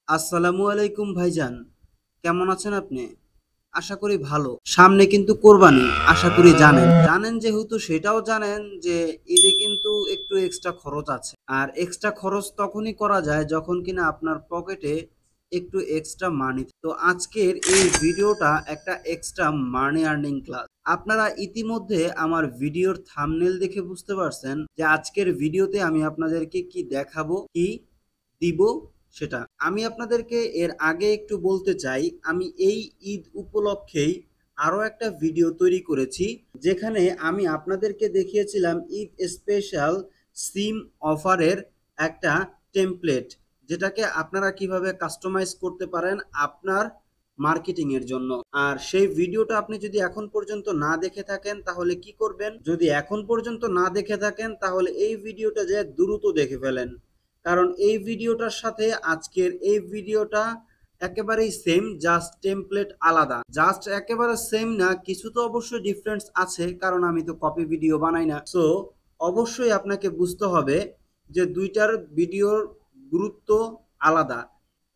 আসসালামু আলাইকুম ভাইজান, কেমন আছেন আপনি? আশা করি ভালো। সামনে কিন্তু কোরবানি, আশা করি জানেন যেহেতু সেটাও জানেন যে ঈদে কিন্তু একটু এক্সট্রা খরচ আছে। আর এক্সট্রা খরচ তখনই করা যায় যখন কিনা আপনার পকেটে একটু এক্সট্রা মানি। তো আজকের এই ভিডিওটা একটা এক্সট্রা মানি আর্নিং ক্লাস। আপনারা ইতিমধ্যে আমার ভিডিওর থাম্বনেল দেখে বুঝতে পারছেন যে আজকের ভিডিওতে আমি আপনাদেরকে কি দেখাবো, কি দিব সেটা। আমি আপনাদেরকে এর আগে একটু বলতে চাই, আমি এই ঈদ উপলক্ষেই আরো একটা ভিডিও তৈরি করেছি, যেখানে আমি আপনাদেরকে দেখিয়েছিলাম ঈদ স্পেশাল সিম অফারের একটা টেমপ্লেট, যেটাকে আপনারা কিভাবে কাস্টমাইজ করতে পারেন আপনার মার্কেটিং এর জন্য। আর সেই ভিডিওটা আপনি যদি এখন পর্যন্ত না দেখে থাকেন তাহলে কি করবেন, যদি এখন পর্যন্ত না দেখে থাকেন তাহলে এই ভিডিওটা যে দ্রুত দেখে ফেলেন, কারণ এই ভিডিওটার সাথে আজকের এই ভিডিওটা একেবারেই সেম, জাস্ট টেমপ্লেট আলাদা। জাস্ট একেবারে সেম না, কিছু তো অবশ্যই ডিফারেন্স আছে, কারণ আমি তো কপি ভিডিও বানাই না। সো অবশ্যই আপনাকে বুঝতে হবে যে দুইটার ভিডিওর গুরুত্ব আলাদা।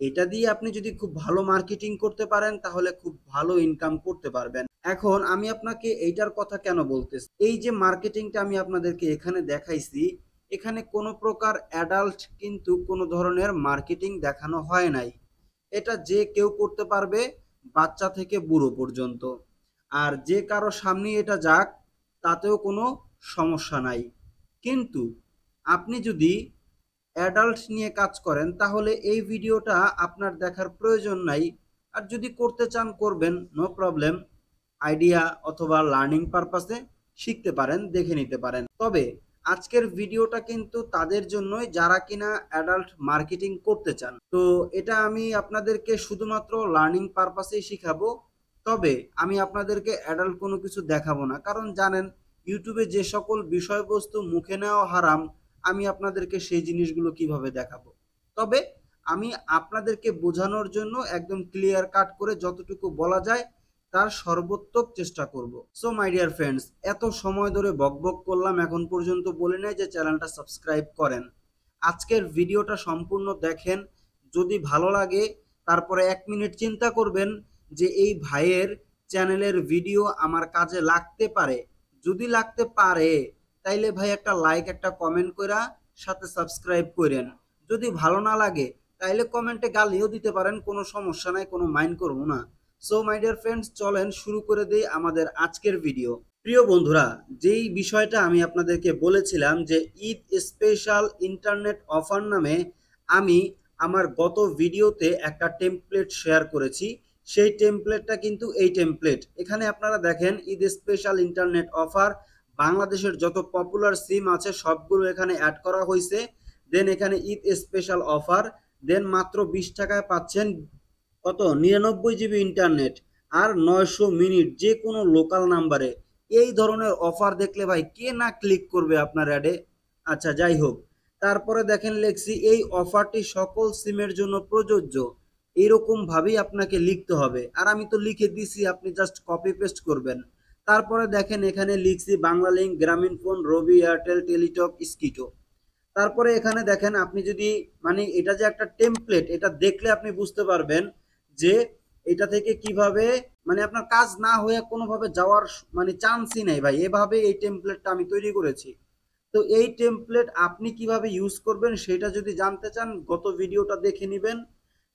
এটা দিয়ে আপনি যদি খুব ভালো মার্কেটিং করতে পারেন তাহলে খুব ভালো ইনকাম করতে পারবেন। এখন আমি আপনাকে এইটার কথা কেন বলতেছি, এই যে মার্কেটিংটা আমি আপনাদেরকে এখানে দেখাইছি, এখানে কোনো প্রকার অ্যাডাল্ট কিন্তু কোনো ধরনের মার্কেটিং দেখানো হয় নাই। এটা যে কেউ করতে পারবে, বাচ্চা থেকে বুড়ো পর্যন্ত। আর যে কারো সামনে এটা যাক, তাতেও কোনো সমস্যা নাই। কিন্তু আপনি যদি অ্যাডাল্ট নিয়ে কাজ করেন তাহলে এই ভিডিওটা আপনার দেখার প্রয়োজন নাই। আর যদি করতে চান করবেন, নো প্রবলেম। আইডিয়া অথবা লার্নিং পারপাসে শিখতে পারেন, দেখে নিতে পারেন। তবে আজকের ভিডিওটা কিন্তু তাদের জন্যই যারা কিনা অ্যাডাল্ট মার্কেটিং করতে চান। তো এটা আমি আপনাদেরকে শুধুমাত্র লার্নিং পারপাসেই শিখাবো। তবে আমি আপনাদেরকে অ্যাডাল্ট কোনো কিছু দেখাবো না, কারণ জানেন ইউটিউবে যে সকল বিষয়বস্তু মুখে নেওয়া হারাম, আমি আপনাদেরকে সেই জিনিসগুলো কিভাবে দেখাবো। তবে আমি আপনাদেরকে বোঝানোর জন্য একদম ক্লিয়ার কাট করে যতটুকু বলা যায় তার সর্বোত্তম চেষ্টা করব। সো মাই ডিয়ার ফ্রেন্ডস, এত সময় ধরে বকবক করলাম, এখন পর্যন্ত বলে নাই যে চ্যানেলটা সাবস্ক্রাইব করেন। আজকের ভিডিওটা সম্পূর্ণ দেখেন, যদি ভালো লাগে তারপরে 1 মিনিট চিন্তা করবেন যে এই ভাইয়ের চ্যানেলের ভিডিও আমার কাজে লাগতে পারে। যদি লাগতে পারে তাইলে ভাই একটা লাইক একটা কমেন্ট কইরা সাথে সাবস্ক্রাইব করেন। যদি ভালো না লাগে তাইলে কমেন্টে গালিও দিতে পারেন, কোনো সমস্যা নাই, কোনো মাইন্ড করবো না। সো মাই ডিয়ার ফ্রেন্ডস, চলেন শুরু করে দেই আমাদের আজকের ভিডিও। প্রিয় বন্ধুরা, যেই বিষয়টা আমি আপনাদেরকে বলেছিলাম যে ঈদ স্পেশাল ইন্টারনেট অফার নামে আমি আমার গত ভিডিওতে একটা টেমপ্লেট শেয়ার করেছি, সেই টেমপ্লেটটা কিন্তু এই টেমপ্লেট। এখানে আপনারা দেখেন ঈদ স্পেশাল ইন্টারনেট অফার, বাংলাদেশের যত পপুলার সিম আছে সবগুলো এখানে অ্যাড করা হয়েছে। দেন এখানে ঈদ স্পেশাল অফার, দেন মাত্র 20 টাকায় পাচ্ছেন কত 99 জিবি ইন্টারনেট আর 900 মিনিট যে কোনো লোকাল নাম্বারে। এই ধরনের অফার দেখলে ভাই কে না ক্লিক করবে আপনার অ্যাডে। আচ্ছা যাই হোক, তারপরে দেখেন লেখছি এই অফারটি সকল সিমের জন্য প্রযোজ্য। এরকম ভাবেই আপনাকে লিখতে হবে, আর আমি তো লিখে দিছি, আপনি জাস্ট কপি পেস্ট করবেন। তারপরে দেখেন এখানে লিখছি বাংলালিংক, গ্রামীণ ফোন, রবি, এয়ারটেল, টেলিটক, স্কিটো। তারপরে এখানে দেখেন আপনি যদি মানে এটা যে একটা টেমপ্লেট, এটা দেখলে আপনি বুঝতে পারবেন যে এটা থেকে কিভাবে মানে আপনার কাজ না হয়ে কোনোভাবে যাওয়ার মানে চান্সই নেই ভাই। এভাবে এই টেমপ্লেটটা আমি তৈরি করেছি। তো এই টেমপ্লেট আপনি কিভাবে ইউজ করবেন সেটা যদি জানতে চান গত ভিডিওটা দেখে নেবেন।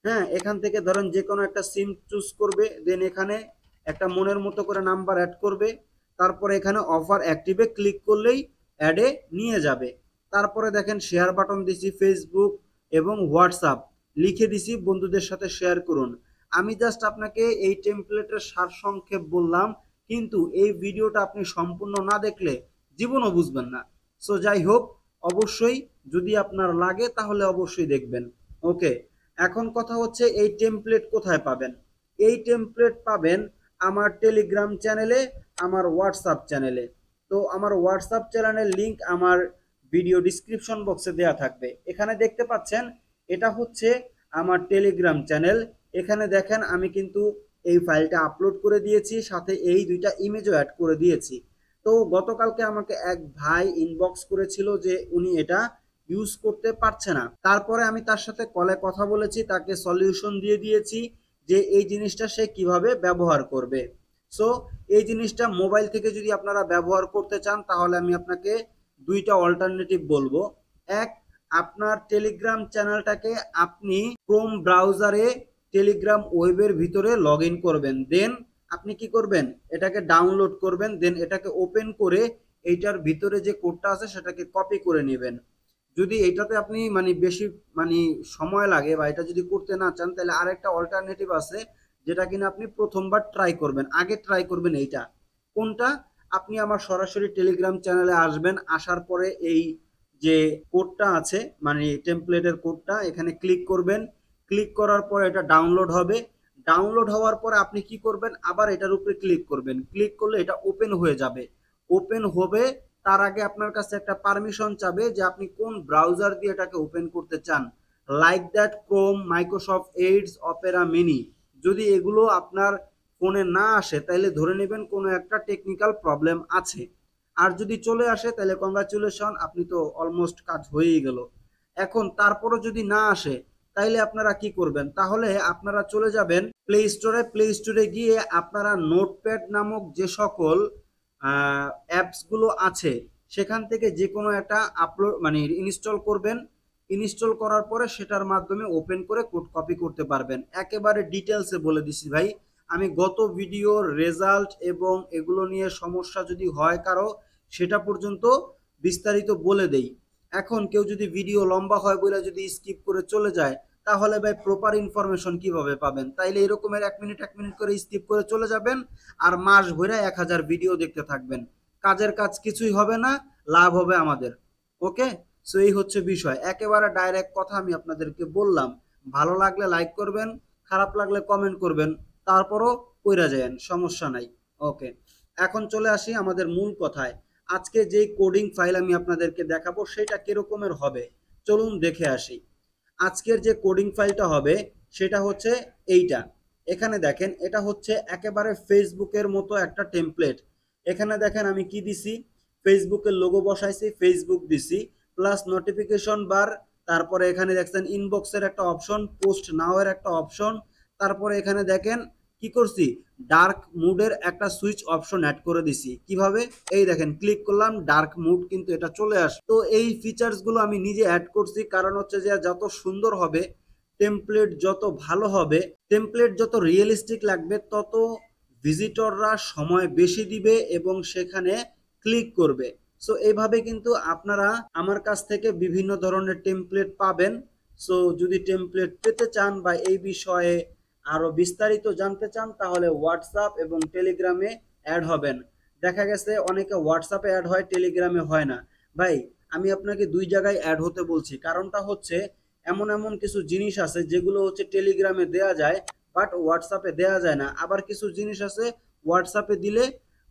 হ্যাঁ, এখান থেকে ধরেন যে কোনো একটা সিম চুজ করবে, দেন এখানে একটা মনের মতো করে নাম্বার অ্যাড করবে, তারপরে এখানে অফার অ্যাক্টিভে ক্লিক করলেই অ্যাডে নিয়ে যাবে। তারপরে দেখেন শেয়ার বাটন দিছি, ফেসবুক এবং হোয়াটসঅ্যাপ লিখে দিছি বন্ধুদের সাথে শেয়ার করুন। আমি জাস্ট আপনাকে এই টেমপ্লেটের সারসংক্ষেপ বললাম, কিন্তু এই ভিডিওটা আপনি সম্পূর্ণ না দেখলে জীবনও বুঝবেন না। সো যাই হোক, অবশ্যই যদি আপনার লাগে তাহলে অবশ্যই দেখবেন। ওকে, এখন কথা হচ্ছে এই টেমপ্লেট কোথায় পাবেন। এই টেমপ্লেট পাবেন আমার টেলিগ্রাম চ্যানেলে, আমার হোয়াটসঅ্যাপ চ্যানেলে। তো আমার হোয়াটসঅ্যাপ চ্যানেলের লিংক আমার ভিডিও ডিসক্রিপশন বক্সে দেওয়া থাকবে। এখানে দেখতে পাচ্ছেন এটা হচ্ছে আমার টেলিগ্রাম চ্যানেল। এখানে দেখেন আমি কিন্তু এই ফাইলটা আপলোড করে দিয়েছি, সাথে এই দুইটা ইমেজও অ্যাড করে দিয়েছি। তো গতকালকে আমাকে এক ভাই ইনবক্স করেছিল যে উনি এটা ইউজ করতে পারছে না। তারপরে আমি তার সাথে কলে কথা বলেছি, তাকে সলিউশন দিয়ে দিয়েছি যে এই জিনিসটা সে কিভাবে ব্যবহার করবে। সো এই জিনিসটা মোবাইল থেকে যদি আপনারা ব্যবহার করতে চান তাহলে আমি আপনাকে দুইটা অল্টারনেটিভ বলবো। এক, আপনার টেলিগ্রাম চ্যানেলটাকে আপনি ক্রোম ব্রাউজারে টেলিগ্রাম ওয়েবের ভিতরে লগ ইন করবেন, দেন আপনি কি করবেন, এটাকে ডাউনলোড করবেন, দেন এটাকে ওপেন করে এইটার ভিতরে যে কোডটা আছে সেটাকে কপি করে নেবেন। যদি এটাতে আপনি মানে বেশি মানে সময় লাগে বা এটা যদি করতে না চান তাহলে আরেকটা অল্টারনেটিভ আছে যেটা কিনা আপনি প্রথমবার ট্রাই করবেন। আগে ট্রাই করবেন এইটা। কোনটা? আপনি আমার সরাসরি টেলিগ্রাম চ্যানেলে আসবেন, আসার পরে এই যে কোডটা আছে মানে টেমপ্লেটের কোডটা এখানে ক্লিক করবেন। ক্লিক করার পরে এটা ডাউনলোড হবে। ডাউনলোড হওয়ার পরে আপনি কি করবেন, আবার এটার উপরে ক্লিক করবেন। ক্লিক করলে এটা ওপেন হয়ে যাবে। ওপেন হবে, তার আগে আপনার কাছে একটা পারমিশন চাবে যে আপনি কোন ব্রাউজার দিয়ে এটাকে ওপেন করতে চান, like that Chrome, Microsoft Edge, Opera Mini. যদি এগুলো আপনার ফোনে না আসে তাহলে ধরে নেবেন কোনো একটা টেকনিক্যাল প্রবলেম আছে। আর যদি চলে আসে তাহলে কংগ্রাচুলেশন, আপনি তো অলমোস্ট কাজ হয়েই গেল। এখন তারপরও যদি না আসে তাইলে আপনারা কি করবেন, তাহলে আপনারা চলে যাবেন প্লে স্টোরে। প্লে স্টোরে গিয়ে আপনারা নোটপ্যাড নামক যে সকল অ্যাপসগুলো আছে সেখান থেকে যে কোনো একটা আপলোড মানে ইনস্টল করবেন। ইনস্টল করার পরে সেটার মাধ্যমে ওপেন করে কোড কপি করতে পারবেন। একেবারে ডিটেলসে বলে দিছি ভাই, আমি গত ভিডিওর রেজাল্ট এবং এগুলো নিয়ে সমস্যা যদি হয় কারো সেটা পর্যন্ত বিস্তারিত বলে দেই। এখন কেউ যদি ভিডিও লম্বা হয় বলে যদি স্কিপ করে চলে যায় তাহলে ভাই প্রপার ইনফরমেশন কিভাবে পাবেন? তাইলে এরকমের 1 মিনিট করে স্কিপ করে চলে যাবেন আর মাস ভরে 1000 ভিডিও দেখতে থাকবেন। কাজের কাজ কিছুই হবে না, লাভ হবে আমাদের। ওকে, সো এই হচ্ছে বিষয়। একেবারে ডাইরেক্ট কথা আমি আপনাদেরকে বললাম। ভালো লাগলে লাইক করবেন, খারাপ লাগলে কমেন্ট করবেন, তারপরও কইরা যায়েন, সমস্যা নাই। ওকে, এখন চলে আসি আমাদের মূল কথায়। আজকে যে কোডিং ফাইল আমি আপনাদেরকে দেখাবো সেটা কিরকমের হবে চলুন দেখে আসি। আজকের যে কোডিং ফাইলটা হবে সেটা হচ্ছে এইটা। এখানে দেখেন এটা হচ্ছে একেবারে ফেসবুকের মতো একটা টেমপ্লেট। এখানে দেখেন আমি কি দিছি, ফেসবুকের লোগো বসাইছি, ফেসবুক দিছি, প্লাস নোটিফিকেশন বার, তারপরে এখানে দেখছেন ইনবক্সের একটা অপশন, পোস্ট নাও এর একটা অপশন, তারপরে এখানে দেখেন কি করছি, ডার্ক মুডের একটা সুইচ অপশন অ্যাড করে দিছি। কিভাবে? এই দেখেন ক্লিক করলাম, ডার্ক মুড কিন্তু এটা চলে আসে। তো এই ফিচার্স গুলো আমি নিজে অ্যাড করছি, কারণ হচ্ছে যে যত সুন্দর হবে টেমপ্লেট, যত ভালো হবে টেমপ্লেট, যত রিয়েলিস্টিক লাগবে তত ভিজিটররা সময় বেশি দিবে এবং সেখানে ক্লিক করবে। সো এইভাবে কিন্তু আপনারা আমার কাছ থেকে বিভিন্ন ধরনের টেমপ্লেট পাবেন। সো যদি টেমপ্লেট পেতে চান বা এই বিষয়ে আরো বিস্তারিত জানতে চান তাহলে হোয়াটসঅ্যাপ এবং টেলিগ্রামে অ্যাড হবেন। দেখা গেছে অনেকে হোয়াটসঅ্যাপে অ্যাড হয়, টেলিগ্রামে হয় না। ভাই আমি আপনাকে দুই জায়গায় অ্যাড হতে বলছি, কারণটা হচ্ছে এমন এমন কিছু জিনিস আছে যেগুলো হচ্ছে টেলিগ্রামে দেয়া যায় বাট হোয়াটসঅ্যাপে দেয়া যায় না। আবার কিছু জিনিস আছে হোয়াটসঅ্যাপে দিলে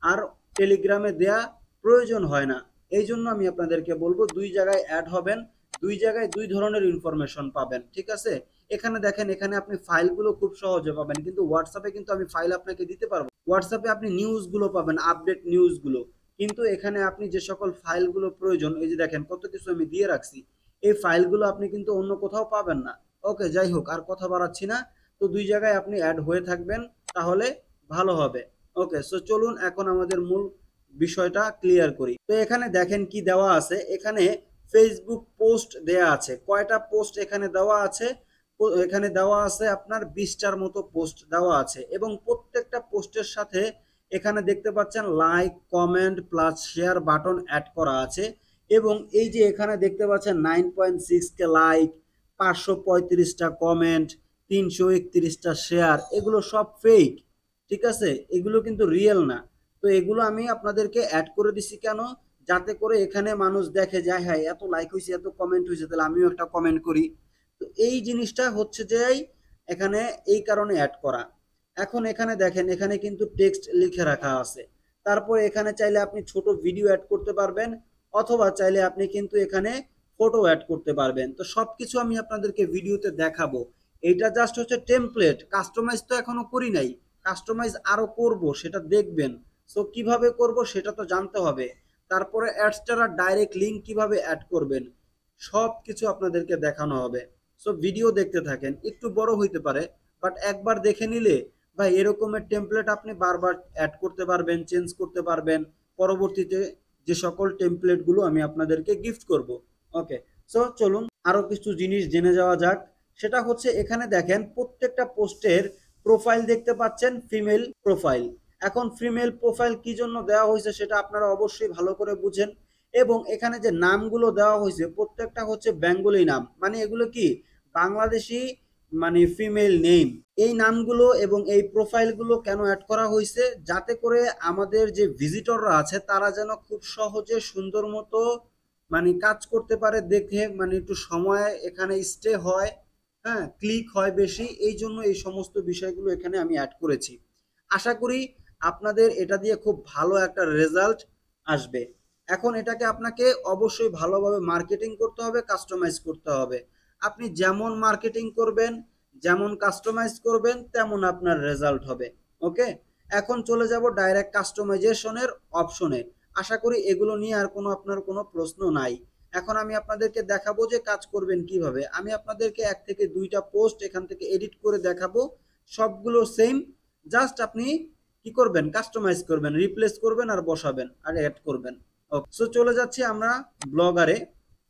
আর টেলিগ্রামে দেয়া প্রয়োজন হয় না। এই জন্য আমি আপনাদেরকে বলবো দুই জায়গায় অ্যাড হবেন, দুই জায়গায় দুই ধরনের ইনফরমেশন পাবেন। ঠিক আছে, এখানে দেখেন এখানে আপনি ফাইলগুলো খুব সহজে পাবেন, কিন্তু হোয়াটসঅ্যাপে কিন্তু আমি ফাইল আপনাকে দিতে পারবো। হোয়াটসঅ্যাপে আপনি নিউজগুলো পাবেন, আপডেট নিউজগুলো, কিন্তু এখানে আপনি যে সকল ফাইলগুলো প্রয়োজন, এই যে দেখেন কত কিছু আমি দিয়ে রাখছি, এই ফাইলগুলো আপনি কিন্তু অন্য কোথাও পাবেন না। ওকে, যাই হোক আর কথা বাড়াচ্ছি না। তো দুই জায়গায় আপনি অ্যাড হয়ে থাকবেন তাহলে ভালো হবে। ওকে, সো চলুন এখন আমাদের মূল বিষয়টা ক্লিয়ার করি। তো এখানে দেখেন কি দেওয়া আছে, এখানে ফেসবুক পোস্ট দেয়া আছে। কয়টা পোস্ট এখানে দেওয়া আছে? এখানে দেওয়া আছে আপনার 20টার মতো পোস্ট দেওয়া আছে এবং প্রত্যেকটা পোস্টের সাথে এখানে দেখতে পাচ্ছেন like, comment plus share button add করা আছে। এবং এই যে এখানে দেখতে পাচ্ছেন 9.6 কে লাইক, 535টা কমেন্ট, 331টা শেয়ার, এগুলো সব ফেক। ঠিক আছে, এগুলো কিন্তু রিয়েল না। তো এগুলো আমি আপনাদেরকে অ্যাড করে দিছি কেন? যাতে করে এখানে মানুষ দেখে যায় হ্যাঁ এত লাইক হয়েছে, এত কমেন্ট হয়েছে, তাহলে আমিও একটা কমেন্ট করি। তো এই জিনিসটা হচ্ছে যে এখানে এই কারণে অ্যাড করা। এখন এখানে দেখেন এখানে কিন্তু টেক্সট লিখে রাখা আছে। তারপর এখানে চাইলে আপনি ছোট ভিডিও অ্যাড করতে পারবেন অথবা চাইলে আপনি কিন্তু এখানে ফটো অ্যাড করতে পারবেন। তো সবকিছু আমি আপনাদেরকে ভিডিওতে দেখাবো। এটা জাস্ট হচ্ছে টেমপ্লেট, কাস্টমাইজ তো এখনো করি নাই, কাস্টমাইজ আরো করব, সেটা দেখবেন। সো কিভাবে করব সেটা তো জানতে হবে। তারপরে অ্যাডস্টার ডাইরেক্ট লিঙ্ক কিভাবে অ্যাড করবেন, সব কিছু আপনাদেরকে দেখানো হবে। সো ভিডিও দেখতে থাকেন, একটু বড় হইতে পারে, বাট একবার দেখে নিলে ভাই এরকমের টেমপ্লেট আপনি বারবার অ্যাড করতে পারবেন, চেঞ্জ করতে পারবেন। পরবর্তীতে যে সকল টেমপ্লেটগুলো আমি আপনাদেরকে গিফট করব। ওকে, সো চলুন আরো কিছু জিনিস জেনে যাওয়া যাক। সেটা হচ্ছে এখানে দেখেন প্রত্যেকটা পোস্টের প্রোফাইল দেখতে পাচ্ছেন ফিমেল প্রোফাইল। এখন ফিমেল প্রোফাইল কি জন্য দেওয়া হয়েছে সেটা আপনারা অবশ্যই ভালো করে বুঝেন। এবং এখানে যে নামগুলো দেওয়া হয়েছে প্রত্যেকটা হচ্ছে বেঙ্গলি নাম, মানে এগুলো কি বাংলাদেশি মানে ফিমেল নেম। এই নামগুলো এবং এই প্রোফাইলগুলো কেন অ্যাড করা হয়েছে, যাতে করে আমাদের যে ভিজিটররা আছে তারা যেন খুব সহজে সুন্দর মতো মানে কাজ করতে পারে, দেখে মানে একটু সময় এখানে স্টে হয়, হ্যাঁ ক্লিক হয় বেশি, এই জন্য এই সমস্ত বিষয়গুলো এখানে আমি অ্যাড করেছি। আশা করি আপনাদের এটা দিয়ে খুব ভালো একটা রেজাল্ট আসবে। এখন এটাকে আপনাকে অবশ্যই ভালোভাবে মার্কেটিং করতে হবে, কাস্টমাইজ করতে হবে। আপনি যেমন মার্কেটিং করবেন, যেমন কাস্টমাইজ করবেন, তেমন আপনার রেজাল্ট হবে। ওকে, এখন চলে যাব ডাইরেক্ট কাস্টমাইজেশনের অপশনে। আশা করি এগুলো নিয়ে আর কোনো আপনার কোনো প্রশ্ন নাই। এখন আমি আপনাদেরকে দেখাবো যে কাজ করবেন কিভাবে। আমি আপনাদেরকে 1 থেকে 2টা পোস্ট এখান থেকে এডিট করে দেখাবো, সবগুলো সেম। জাস্ট আপনি কি করবেন, কাস্টমাইজ করবেন, রিপ্লেস করবেন আর বসাবেন আর অ্যাড করবেন। ওকে, সো চলে যাচ্ছি আমরা ব্লগারে।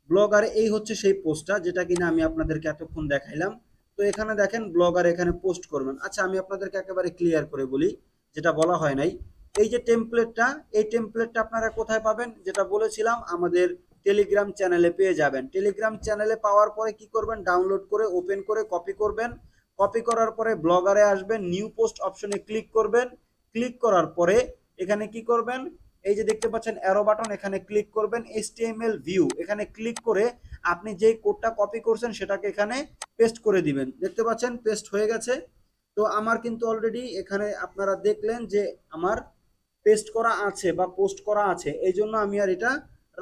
ব্লগারে এই হচ্ছে সেই পোস্টটা যেটা কিনা আমি আপনাদেরকে এতক্ষণ দেখাইলাম। তো এখানে দেখেন ব্লগার এখানে পোস্ট করবেন। আচ্ছা আমি আপনাদেরকে একেবারে ক্লিয়ার করে বলি, যেটা বলা হয় নাই। এই যে টেমপ্লেটটা, এই টেমপ্লেটটা আপনারা কোথায় পাবেন, যেটা বলেছিলাম আমাদের টেলিগ্রাম চ্যানেলে পেয়ে যাবেন। টেলিগ্রাম চ্যানেলে পাওয়ার পরে কি করবেন, ডাউনলোড করে ওপেন করে কপি করবেন। কপি করার পরে ব্লগারে আসবেন, নিউ পোস্ট অপশনে ক্লিক করবেন। ক্লিক করার পরে এখানে কি করবেন, এই যে দেখতে পাচ্ছেন অ্যারো বাটন, এখানে ক্লিক করবেন। HTML ভিউ এখানে ক্লিক করে আপনি যেই কোডটা কপি করছেন সেটাকে এখানে পেস্ট করে দিবেন। দেখতে পাচ্ছেন পেস্ট হয়ে গেছে। তো আমার কিন্তু অলরেডি এখানে আপনারা দেখলেন যে আমার পেস্ট করা আছে বা পোস্ট করা আছে, এই জন্য আমি আর এটা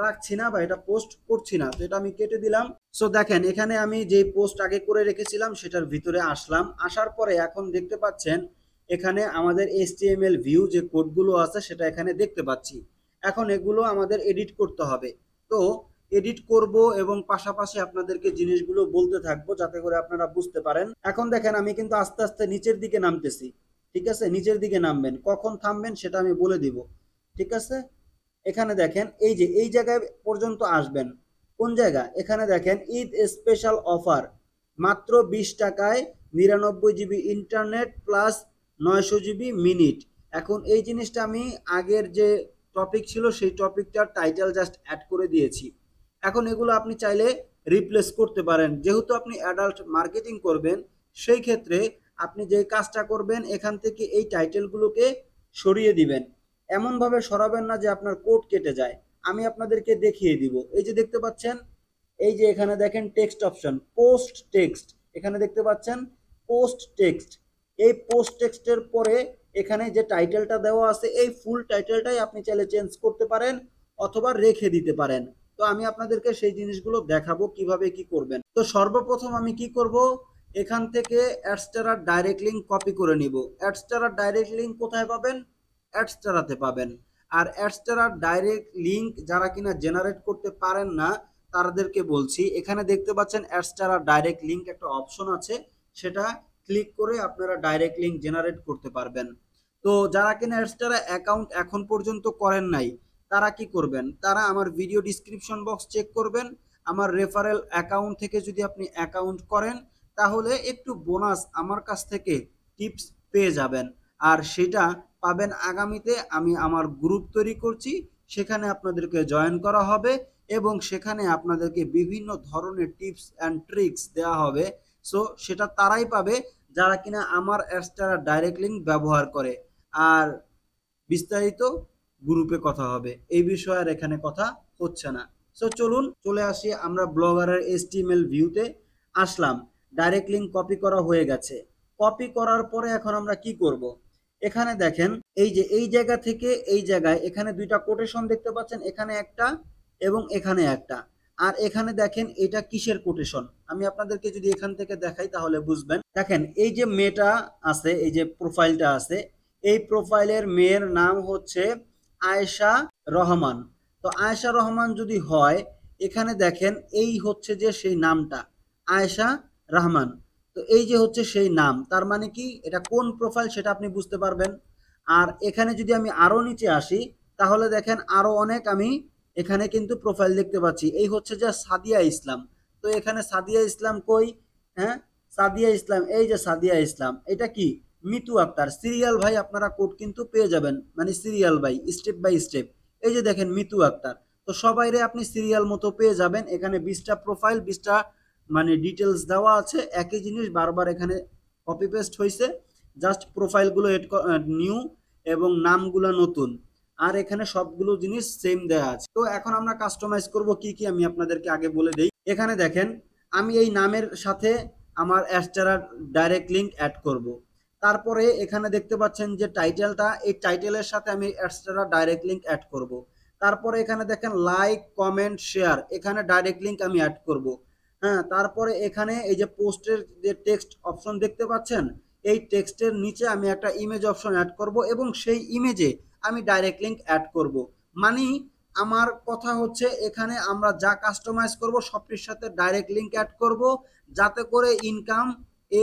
রাখছি না বা এটা পোস্ট করছি না। তো এটা আমি কেটে দিলাম। সো দেখেন এখানে আমি যে পোস্ট আগে করে রেখেছিলাম সেটার ভিতরে আসলাম। আসার পরে এখন দেখতে পাচ্ছেন এখানে আমাদের HTML ভিউ যে কোডগুলো আছে সেটা এখানে দেখতে পাচ্ছি। এখন এগুলো আমাদের এডিট করতে হবে। তো এডিট করব এবং পাশাপাশি আপনাদেরকে জিনিসগুলো বলতে থাকবো যাতে করে আপনারা বুঝতে পারেন। এখন দেখেন আমি কিন্তু আস্তে আস্তে নিচের দিকে নামতেছি। ঠিক আছে, নিচের দিকে নামবেন, কখন থামবেন সেটা আমি বলে দিব। ঠিক আছে, এখানে দেখেন এই যে এই জায়গায় পর্যন্ত আসবেন। কোন জায়গা, এখানে দেখেন ঈদ স্পেশাল অফার, মাত্র 20 টাকায় 99 GB internet plus 900 GB minute. এখন এই জিনিসটা আমি আগের যে টপিক ছিল সেই টপিকটার টাইটেল জাস্ট অ্যাড করে দিয়েছি। এখন এগুলো আপনি চাইলে রিপ্লেস করতে পারেন। যেহেতু আপনি অ্যাডাল্ট মার্কেটিং করবেন, সেই ক্ষেত্রে আপনি যে কাজটা করবেন এখান থেকে এই টাইটেলগুলোকে সরিয়ে দিবেন। এমনভাবে সরাবেন না যে আপনার কোড কেটে যায়। আমি আপনাদেরকে দেখিয়ে দিব। এই যে দেখতে পাচ্ছেন, এই যে এখানে দেখেন টেক্সট অপশন, পোস্ট টেক্সট, এখানে দেখতে পাচ্ছেন পোস্ট টেক্সট। এই পোস্ট টেক্সটের পরে এখানে যে টাইটেলটা দেওয়া আছে এই ফুল টাইটেলটাই আপনি চাইলে চেঞ্জ করতে পারেন অথবা রেখে দিতে পারেন। তো আমি আপনাদেরকে সেই জিনিসগুলো দেখাবো কিভাবে কি করবেন। তো সর্বপ্রথম আমি কি করব, এখান থেকে অ্যাডস্টারার ডাইরেক্ট লিঙ্ক কপি করে নিব। অ্যাডস্টারার ডাইরেক্ট লিঙ্ক কোথায় পাবেন, অ্যাডস্টারাতে পাবেন। আর অ্যাডস্টারার ডাইরেক্ট লিঙ্ক যারা কিনা জেনারেট করতে পারেন না তাদেরকে বলছি, এখানে দেখতে পাচ্ছেন অ্যাডস্টারার ডাইরেক্ট লিঙ্ক একটা অপশন আছে, সেটা ক্লিক করে আপনারা ডাইরেক্ট লিঙ্ক জেনারেট করতে পারবেন। তো যারা কিনা অ্যাডস্টারা অ্যাকাউন্ট এখন পর্যন্ত করেন নাই তারা কি করবেন, তারা আমার ভিডিও ডিসক্রিপশন বক্স চেক করবেন। আমার রেফারেল অ্যাকাউন্ট থেকে যদি আপনি অ্যাকাউন্ট করেন তাহলে একটু বোনাস আমার কাছ থেকে টিপস পেয়ে যাবেন। আর সেটা পাবেন আগামীতে। আমি আমার গ্রুপ তৈরি করছি, সেখানে আপনাদেরকে জয়েন করা হবে এবং সেখানে আপনাদেরকে বিভিন্ন ধরনের টিপস অ্যান্ড ট্রিক্স দেওয়া হবে। সো সেটা তারাই পাবে যারা কিনা আমার অ্যাডস্টারা ডাইরেক্ট লিঙ্ক ব্যবহার করে। আর বিস্তারিত গ্রুপে কথা হবে, এই বিষয়ে আর এখানে কথা হচ্ছে না। সো চলুন চলে আসি আমরা ব্লগারের HTML ভিউতে আসলাম। ডাইরেক্ট লিঙ্ক কপি করা হয়ে গেছে। কপি করার পরে এখন আমরা কি করব, এখানে দেখেন এই যে এই জায়গা থেকে এই জায়গায় এখানে দুইটা কোটেশন দেখতে পাচ্ছেন, এখানে একটা এবং এখানে একটা। আর এখানে দেখেন এটা কিসের কোটেশন, আমি আপনাদেরকে যদি এখান থেকে দেখাই তাহলে বুঝবেন। দেখেন এই যে মেয়েটা আছে, এই যে প্রোফাইলটা আছে, এই প্রোফাইলের মেয়ের নাম হচ্ছে আয়েশা রহমান। তো আয়েশা রহমান যদি হয়, এখানে দেখেন এই হচ্ছে যে সেই নামটা আয়েশা রহমান। তো এই যে হচ্ছে সেই নাম, তার মানে কি এটা কোন প্রোফাইল সেটা আপনি বুঝতে পারবেন। আর এখানে যদি আমি আরো নিচে আসি তাহলে দেখেন আরো অনেক আমি এখানে কিন্তু প্রোফাইল দেখতে পাচ্ছি। এই হচ্ছে যে সাদিয়া ইসলাম। তো এখানে সাদিয়া ইসলাম কই? হ্যাঁ, সাদিয়া ইসলাম, এই যে সাদিয়া ইসলাম, এটা কি মিতু আক্তার সিরিয়াল ভাই, আপনারা কোড কিন্তু পেয়ে যাবেন, মানে serial by step by step. এই যে দেখেন মিতু আক্তার। তো সবাইরে আপনি সিরিয়াল মতো পেয়ে যাবেন। এখানে 20টা প্রোফাইল, 20টা মানে ডিটেলস দেওয়া আছে, একই জিনিস বারবার এখানে কপি পেস্ট হয়েছে, জাস্ট প্রোফাইলগুলো নিউ এবং নামগুলো নতুন, আর এখানে সবগুলো জিনিস সেম দেওয়া আছে। তো এখন আমরা কাস্টমাইজ করব কি কি আমি আপনাদেরকে আগে বলে দেই। এখানে দেখেন আমি এই নামের সাথে আমার অ্যাস্টারা ডাইরেক্ট লিঙ্ক অ্যাড করব। তারপরে এখানে দেখতে পাচ্ছেন যে টাইটেলটা, এই টাইটেলের সাথে আমি অ্যাস্টারা ডাইরেক্ট লিঙ্ক অ্যাড করব। তারপরে এখানে দেখেন লাইক কমেন্ট শেয়ার, এখানে ডাইরেক্ট লিঙ্ক আমি অ্যাড করব। হ্যাঁ, তারপরে এখানে এই যে পোস্টের যে টেক্সট অপশন দেখতে পাচ্ছেন, এই টেক্সটের নিচে আমি একটা ইমেজ অপশন অ্যাড করব এবং সেই ইমেজে আমি ডাইরেক্ট লিঙ্ক অ্যাড করব। মানে আমার কথা হচ্ছে এখানে আমরা যা কাস্টমাইজ করব সবটির সাথে ডাইরেক্ট লিঙ্ক অ্যাড করব, যাতে করে ইনকাম